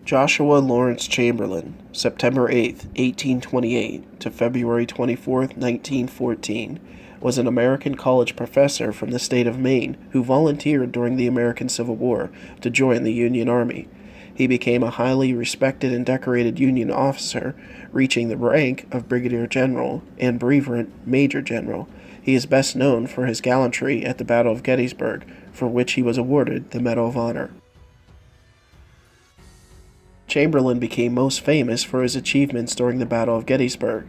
Joshua Lawrence Chamberlain, September 8, 1828 to February 24, 1914, was an American college professor from the state of Maine who volunteered during the American Civil War to join the Union Army. He became a highly respected and decorated Union officer, reaching the rank of Brigadier General and brevet Major General. He is best known for his gallantry at the Battle of Gettysburg, for which he was awarded the Medal of Honor. Chamberlain became most famous for his achievements during the Battle of Gettysburg.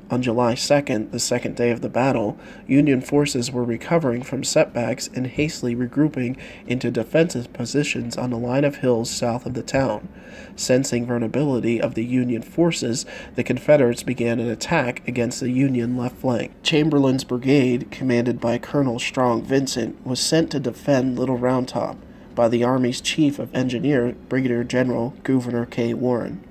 On July 2nd, the second day of the battle, Union forces were recovering from setbacks and hastily regrouping into defensive positions on a line of hills south of the town. Sensing vulnerability of the Union forces, the Confederates began an attack against the Union left flank. Chamberlain's brigade, commanded by Colonel Strong Vincent, was sent to defend Little Round Top by the Army's Chief of Engineers, Brigadier General Gouverneur K. Warren.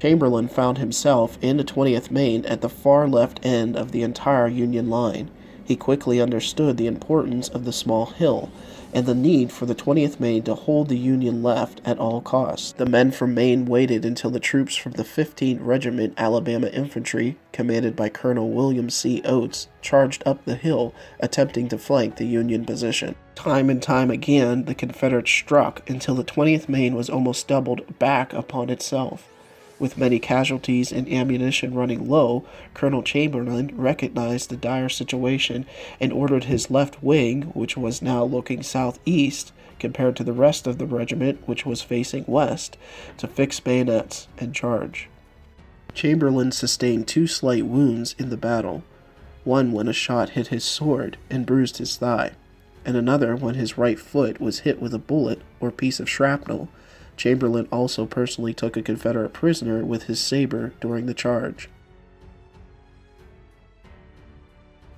Chamberlain found himself in the 20th Maine at the far left end of the entire Union line. He quickly understood the importance of the small hill and the need for the 20th Maine to hold the Union left at all costs. The men from Maine waited until the troops from the 15th Regiment Alabama Infantry, commanded by Colonel William C. Oates, charged up the hill, attempting to flank the Union position. Time and time again, the Confederates struck until the 20th Maine was almost doubled back upon itself. With many casualties and ammunition running low, Colonel Chamberlain recognized the dire situation and ordered his left wing, which was now looking southeast compared to the rest of the regiment, which was facing west, to fix bayonets and charge. Chamberlain sustained 2 slight wounds in the battle, one when a shot hit his sword and bruised his thigh, and another when his right foot was hit with a bullet or piece of shrapnel. Chamberlain also personally took a Confederate prisoner with his saber during the charge.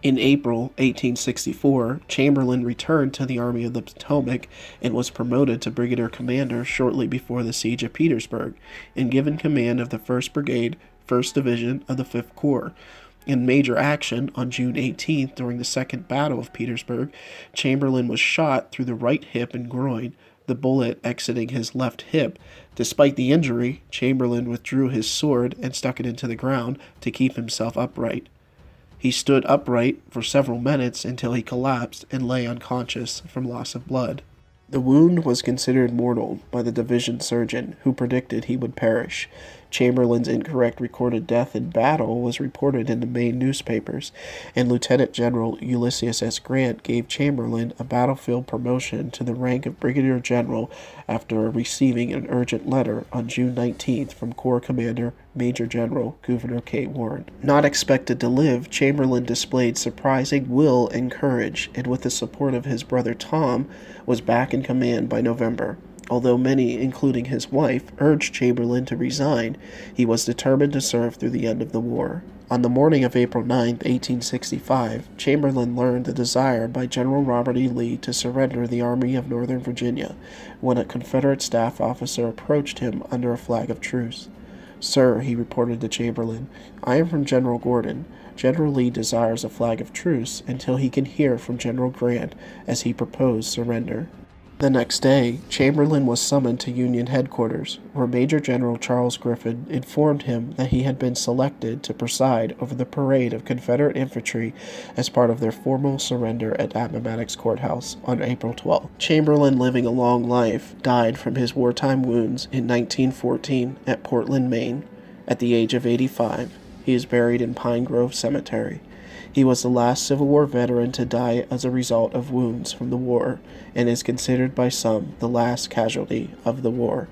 In April 1864, Chamberlain returned to the Army of the Potomac and was promoted to brigadier commander shortly before the siege of Petersburg and given command of the 1st Brigade, 1st Division of the 5th Corps. In major action on June 18th during the Second Battle of Petersburg, Chamberlain was shot through the right hip and groin, the bullet exiting his left hip. Despite the injury, Chamberlain withdrew his sword and stuck it into the ground to keep himself upright. He stood upright for several minutes until he collapsed and lay unconscious from loss of blood. The wound was considered mortal by the division surgeon, who predicted he would perish. Chamberlain's incorrect recorded death in battle was reported in the Maine newspapers, and Lieutenant General Ulysses S. Grant gave Chamberlain a battlefield promotion to the rank of Brigadier General after receiving an urgent letter on June 19th from Corps Commander Major General Gouverneur K. Warren. Not expected to live, Chamberlain displayed surprising will and courage, and with the support of his brother Tom, was back in command by November. Although many, including his wife, urged Chamberlain to resign, he was determined to serve through the end of the war. On the morning of April 9, 1865, Chamberlain learned the desire by General Robert E. Lee to surrender the Army of Northern Virginia when a Confederate staff officer approached him under a flag of truce. "Sir," he reported to Chamberlain, "I am from General Gordon. General Lee desires a flag of truce until he can hear from General Grant, as he proposed surrender." The next day, Chamberlain was summoned to Union headquarters, where Major General Charles Griffin informed him that he had been selected to preside over the parade of Confederate infantry as part of their formal surrender at Appomattox Courthouse on April 12. Chamberlain, living a long life, died from his wartime wounds in 1914 at Portland, Maine, at the age of 85. He is buried in Pine Grove Cemetery. He was the last Civil War veteran to die as a result of wounds from the war, and is considered by some the last casualty of the war.